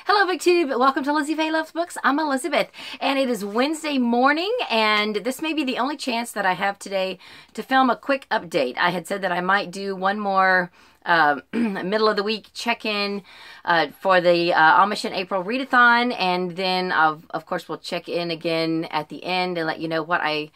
Hello, BookTube. Welcome to Lizziefaye Loves Books. I'm Elizabeth, and it is Wednesday morning, and this may be the only chance that I have today to film a quick update. I had said that I might do one more middle of the week check-in for the Amish and April Readathon, and then of course we'll check in again at the end and let you know what I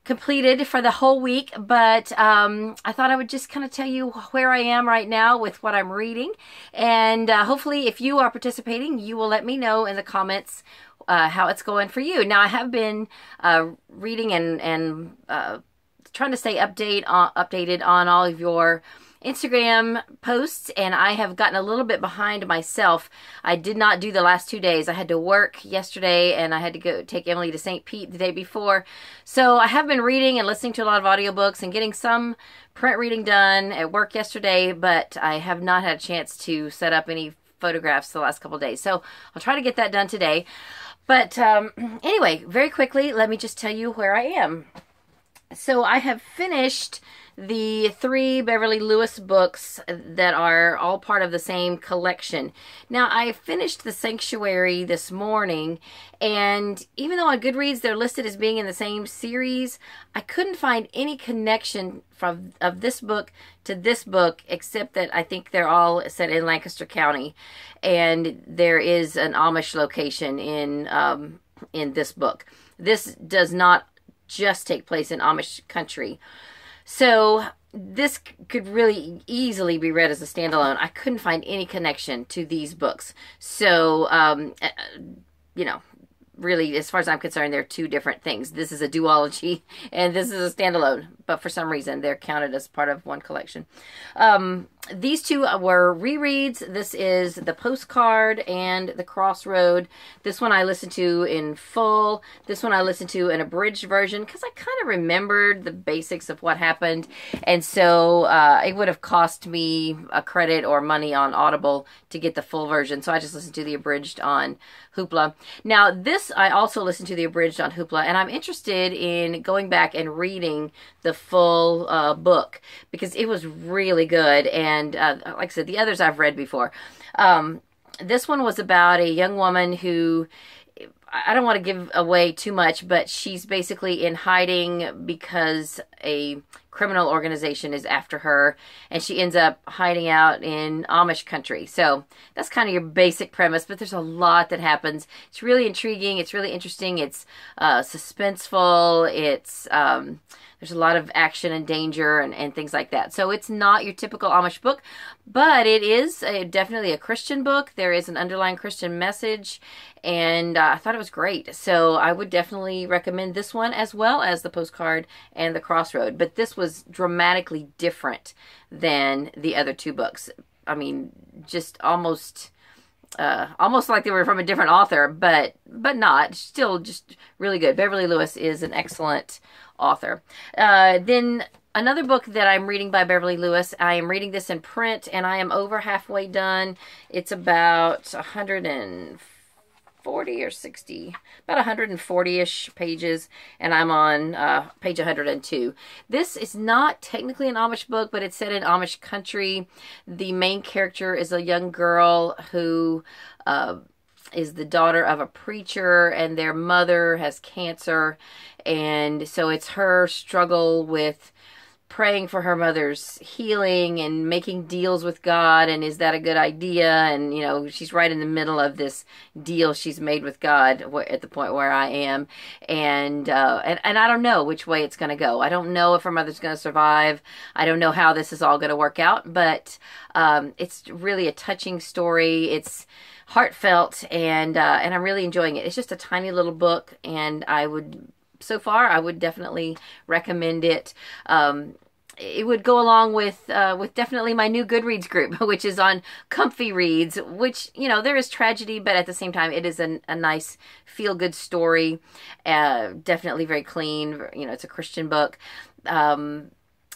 completed for the whole week. But I thought I would just kind of tell you where I am right now with what I'm reading, and hopefully if you are participating, you will let me know in the comments how it's going for you. Now, I have been reading and trying to stay updated on all of your Instagram posts, and I have gotten a little bit behind myself. I did not do the last 2 days. I had to work yesterday, and I had to go take Emily to St. Pete the day before. So I have been reading and listening to a lot of audiobooks and getting some print reading done at work yesterday, but I have not had a chance to set up any photographs the last couple of days. So I'll try to get that done today. But anyway, very quickly, let me just tell you where I am. So I have finished the 3 Beverly Lewis books that are all part of the same collection. Now, I finished The Sanctuary this morning, and even though on Goodreads they're listed as being in the same series, I couldn't find any connection of this book to this book, except that I think they're all set in Lancaster County, and there is an Amish location in this book. This does not just take place in Amish country. So this could really easily be read as a standalone. I couldn't find any connection to these books. So, you know, really, as far as I'm concerned, they're two different things. This is a duology, and this is a standalone. But for some reason, they're counted as part of one collection. These two were rereads. This is The Postcard and The Crossroad. This one I listened to in full. This one I listened to an abridged version because I kind of remembered the basics of what happened. And so it would have cost me a credit or money on Audible to get the full version. So I just listened to the abridged on Hoopla. Now, this I also listened to the abridged on Hoopla, and I'm interested in going back and reading the full book because it was really good. And like I said, the others I've read before. This one was about a young woman who, I don't want to give away too much, but she's basically in hiding because a criminal organization is after her, and she ends up hiding out in Amish country. So that's kind of your basic premise, but there's a lot that happens. It's really intriguing. It's really interesting. It's suspenseful. It's there's a lot of action and danger and things like that. So it's not your typical Amish book, but it is definitely a Christian book. There is an underlying Christian message, and I thought it was great. So I would definitely recommend this one as well as The Postcard and The Crossroad. But this was dramatically different than the other two books. I mean, just almost like they were from a different author, but not. Still just really good. Beverly Lewis is an excellent author. Then another book that I'm reading by Beverly Lewis, I am reading this in print, and I am over halfway done. It's about 140 or 60, about 140-ish pages, and I'm on page 102. This is not technically an Amish book, but it's set in Amish country. The main character is a young girl who is the daughter of a preacher, and their mother has cancer, and so it's her struggle with praying for her mother's healing and making deals with God, and is that a good idea? And, you know, she's right in the middle of this deal she's made with God at the point where I am, and I don't know which way it's going to go. I don't know if her mother's going to survive. I don't know how this is all going to work out, but it's really a touching story. It's heartfelt, and I'm really enjoying it. It's just a tiny little book, and so far I would definitely recommend it. It would go along with definitely my new Goodreads group, which is on comfy reads, which, you know, there is tragedy, but at the same time, it is a nice feel-good story. Definitely very clean. You know, it's a Christian book.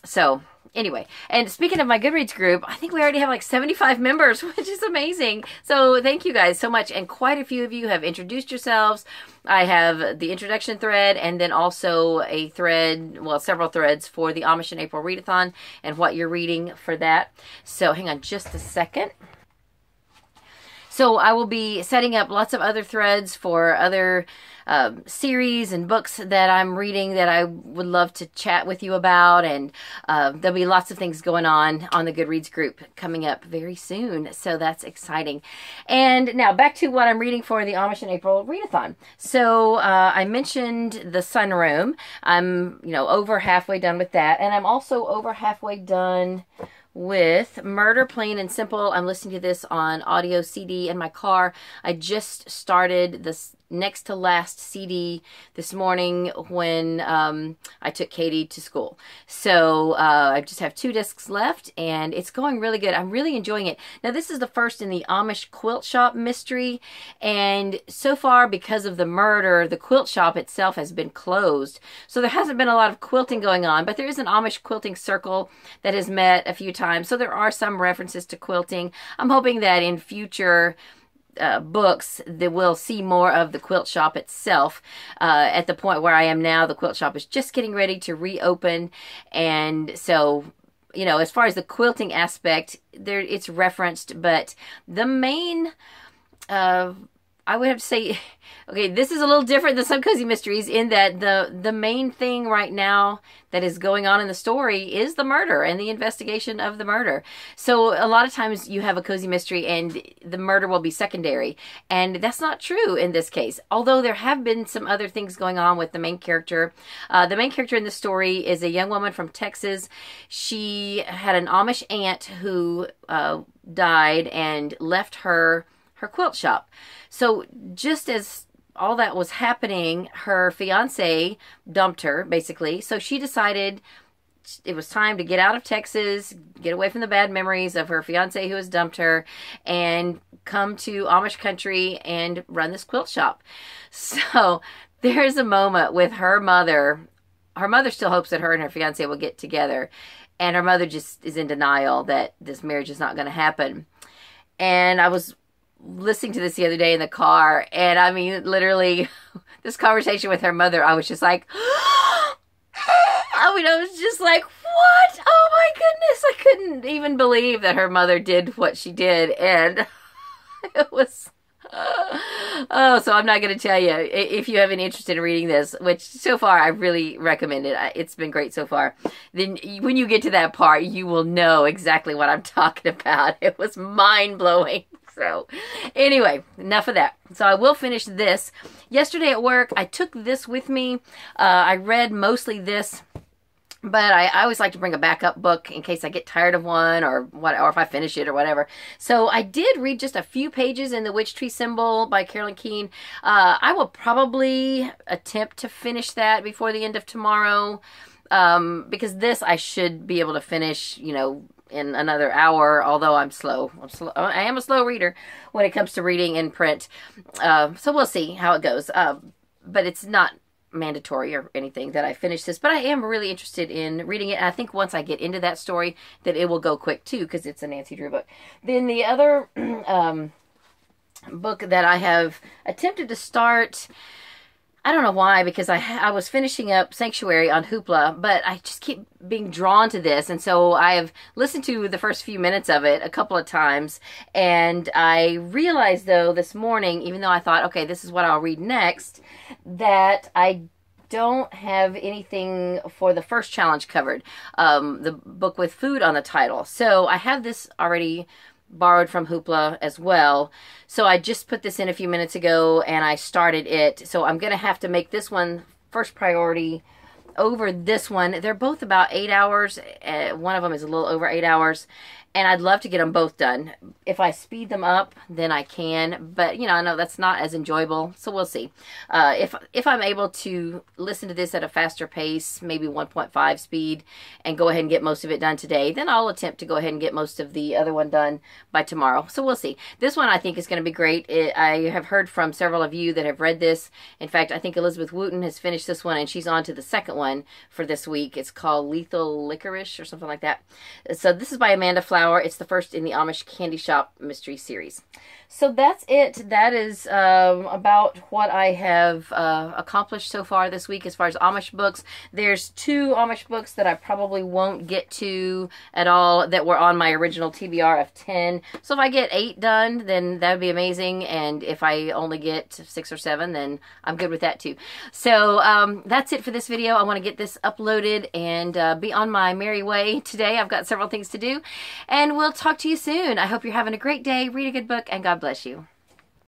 So anyway, and speaking of my Goodreads group, I think we already have like 75 members, which is amazing. So thank you guys so much. And quite a few of you have introduced yourselves. I have the introduction thread, and then also a thread, well, several threads for the Amish and April Readathon and what you're reading for that. So hang on just a second. So I will be setting up lots of other threads for other series and books that I'm reading that I would love to chat with you about, and there'll be lots of things going on the Goodreads group coming up very soon, so that's exciting. And now back to what I'm reading for the Amish in April Readathon. So I mentioned the Sunroom. I'm over halfway done with that, and I'm also over halfway done with Murder Plain and Simple. I'm listening to this on audio CD in my car. I just started this next to last CD this morning when I took Katie to school. So I just have 2 discs left, and it's going really good. I'm really enjoying it. Now, this is the first in the Amish quilt shop mystery, and so far, because of the murder, the quilt shop itself has been closed. So there hasn't been a lot of quilting going on, but there is an Amish quilting circle that has met a few times. So there are some references to quilting. I'm hoping that in future books that we'll see more of the quilt shop itself. At the point where I am now, the quilt shop is just getting ready to reopen, and so as far as the quilting aspect, it's referenced, but the main I would have to say, okay, this is a little different than some cozy mysteries in that the main thing right now that is going on in the story is the murder and the investigation of the murder. So a lot of times you have a cozy mystery and the murder will be secondary, and that's not true in this case. Although there have been some other things going on with the main character. The main character in the story is a young woman from Texas. She had an Amish aunt who died and left her quilt shop. So just as all that was happening, her fiance dumped her, basically. So she decided it was time to get out of Texas, get away from the bad memories of her fiance who has dumped her, and come to Amish country and run this quilt shop. So there's a moment with her mother. Her mother still hopes that her and her fiance will get together, and her mother just is in denial that this marriage is not going to happen. And I was listening to this the other day in the car, and I mean, literally, this conversation with her mother, I was just like, I was just like, what? Oh my goodness, I couldn't even believe that her mother did what she did, and it was, so I'm not going to tell you. If you have any interest in reading this, which so far I really recommend it, it's been great so far, then when you get to that part, you will know exactly what I'm talking about. It was mind-blowing. So anyway, enough of that. So I will finish this. Yesterday at work, I took this with me. I read mostly this, but I always like to bring a backup book in case I get tired of one or if I finish it or whatever. So I did read just a few pages in The Witch Tree Symbol by Carolyn Keene. I will probably attempt to finish that before the end of tomorrow, because this I should be able to finish, in another hour, although I'm slow. I am a slow reader when it comes to reading in print. So we'll see how it goes. But it's not mandatory or anything that I finish this, but I am really interested in reading it. And I think once I get into that story, that it will go quick too, because it's a Nancy Drew book. Then the other book that I have attempted to start, I don't know why, because I was finishing up Sanctuary on Hoopla, but I just keep being drawn to this, and so I have listened to the first few minutes of it a couple of times, and I realized, though, this morning, even though I thought, okay, this is what I'll read next, that I don't have anything for the first challenge covered, the book with food on the title. So I have this already borrowed from Hoopla as well. So I just put this in a few minutes ago and I started it. So I'm going to have to make this one first priority over this one. They're both about 8 hours. One of them is a little over 8 hours. And I'd love to get them both done. If I speed them up, then I can. But, I know that's not as enjoyable. So we'll see. If I'm able to listen to this at a faster pace, maybe 1.5 speed, and go ahead and get most of it done today, then I'll attempt to go ahead and get most of the other one done by tomorrow. So we'll see. This one I think is going to be great. I have heard from several of you that have read this. In fact, I think Elizabeth Wooten has finished this one, and she's on to the second one for this week. It's called Lethal Licorice or something like that. So this is by Amanda Flower. It's the first in the Amish Candy Shop mystery series. So that's it. That is about what I have accomplished so far this week as far as Amish books. There's 2 Amish books that I probably won't get to at all that were on my original TBR of 10. So if I get 8 done, then that would be amazing. And if I only get 6 or 7, then I'm good with that too. So that's it for this video. I want to get this uploaded and be on my merry way today. I've got several things to do. And we'll talk to you soon. I hope you're having a great day. Read a good book, and God bless you.